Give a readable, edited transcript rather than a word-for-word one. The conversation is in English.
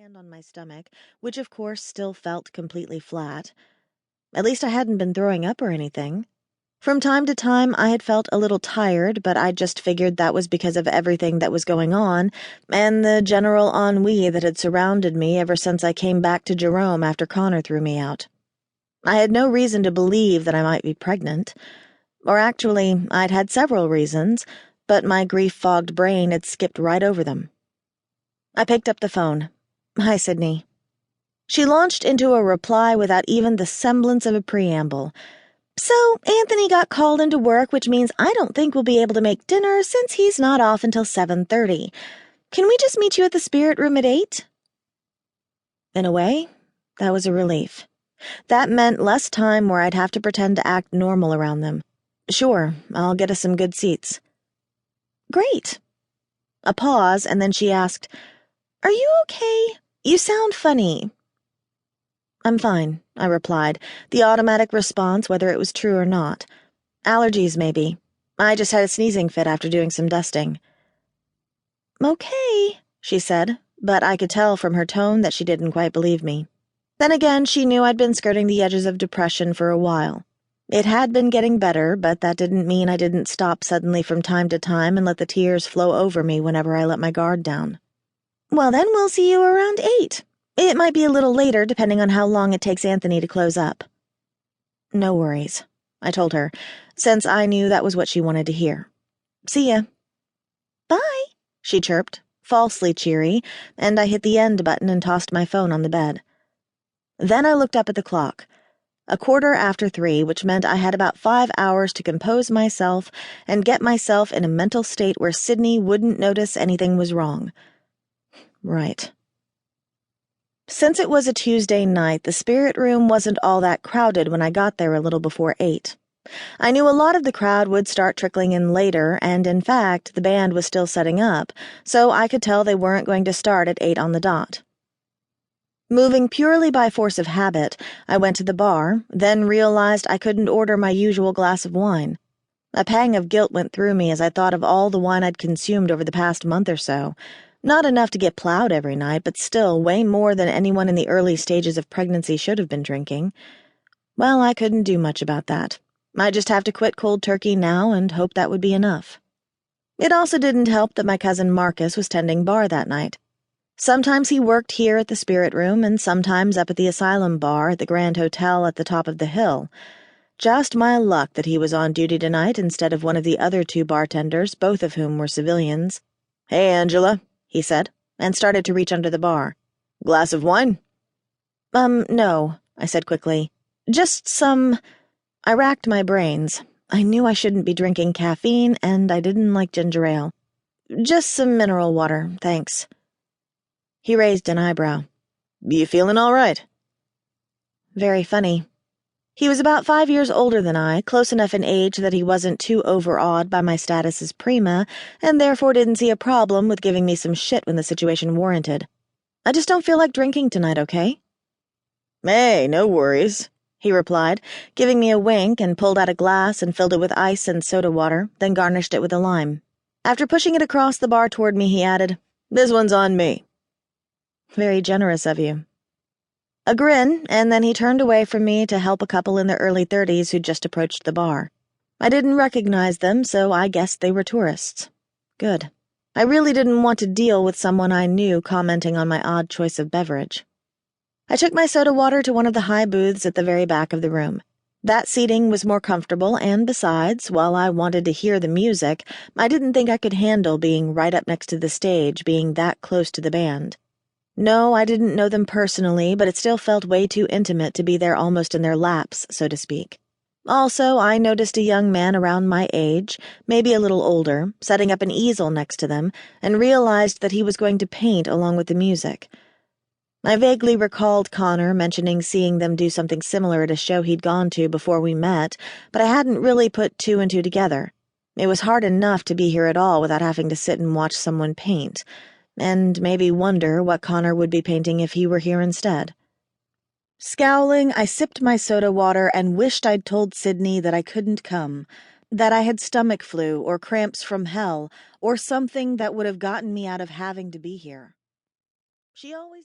hand on my stomach, which of course still felt completely flat. At least I hadn't been throwing up or anything. From time to time, I had felt a little tired, but I just figured that was because of everything that was going on and the general ennui that had surrounded me ever since I came back to Jerome after Connor threw me out. I had no reason to believe that I might be pregnant. Or actually, I'd had several reasons, but my grief-fogged brain had skipped right over them. I picked up the phone. "Hi, Sydney." She launched into a reply without even the semblance of a preamble. "So, Anthony got called into work, which means I don't think we'll be able to make dinner since he's not off until 7:30. Can we just meet you at the spirit room at 8? In a way, that was a relief. That meant less time where I'd have to pretend to act normal around them. "Sure, I'll get us some good seats." "Great." A pause, and then she asked, "Are you okay? You sound funny." "I'm fine," I replied, the automatic response whether it was true or not. "Allergies, maybe. I just had a sneezing fit after doing some dusting." "Okay," she said, but I could tell from her tone that she didn't quite believe me. Then again, she knew I'd been skirting the edges of depression for a while. It had been getting better, but that didn't mean I didn't stop suddenly from time to time and let the tears flow over me whenever I let my guard down. "Well, then we'll see you around 8. It might be a little later, depending on how long it takes Anthony to close up." "No worries," I told her, since I knew that was what she wanted to hear. "See ya." "Bye," she chirped, falsely cheery, and I hit the end button and tossed my phone on the bed. Then I looked up at the clock. 3:15, which meant I had about 5 hours to compose myself and get myself in a mental state where Sydney wouldn't notice anything was wrong. Right. Since it was a Tuesday night, the spirit room wasn't all that crowded when I got there a little before 8. I knew a lot of the crowd would start trickling in later, and in fact, the band was still setting up, so I could tell they weren't going to start at 8 on the dot. Moving purely by force of habit, I went to the bar, then realized I couldn't order my usual glass of wine. A pang of guilt went through me as I thought of all the wine I'd consumed over the past month or so. Not enough to get plowed every night, but still way more than anyone in the early stages of pregnancy should have been drinking. Well, I couldn't do much about that. I'd just have to quit cold turkey now and hope that would be enough. It also didn't help that my cousin Marcus was tending bar that night. Sometimes he worked here at the spirit room and sometimes up at the asylum bar at the Grand Hotel at the top of the hill. Just my luck that he was on duty tonight instead of one of the other 2 bartenders, both of whom were civilians. "Hey, Angela," he said, and started to reach under the bar. "Glass of wine?" No," I said quickly. "Just some—" I racked my brains. I knew I shouldn't be drinking caffeine, and I didn't like ginger ale. "Just some mineral water, thanks." He raised an eyebrow. "You feeling all right?" Very funny. He was about 5 years older than I, close enough in age that he wasn't too overawed by my status as prima, and therefore didn't see a problem with giving me some shit when the situation warranted. "I just don't feel like drinking tonight, okay?" "Hey, no worries," he replied, giving me a wink and pulled out a glass and filled it with ice and soda water, then garnished it with a lime. After pushing it across the bar toward me, he added, "This one's on me." "Very generous of you." A grin, and then he turned away from me to help a couple in their early 30s who'd just approached the bar. I didn't recognize them, so I guessed they were tourists. Good. I really didn't want to deal with someone I knew commenting on my odd choice of beverage. I took my soda water to one of the high booths at the very back of the room. That seating was more comfortable, and besides, while I wanted to hear the music, I didn't think I could handle being right up next to the stage, being that close to the band. No, I didn't know them personally, but it still felt way too intimate to be there almost in their laps, so to speak. Also, I noticed a young man around my age, maybe a little older, setting up an easel next to them, and realized that he was going to paint along with the music. I vaguely recalled Connor mentioning seeing them do something similar at a show he'd gone to before we met, but I hadn't really put 2 and 2 together. It was hard enough to be here at all without having to sit and watch someone paint, and maybe wonder what Connor would be painting if he were here instead. Scowling, I sipped my soda water and wished I'd told Sydney that I couldn't come, that I had stomach flu or cramps from hell, or something that would have gotten me out of having to be here. She always did.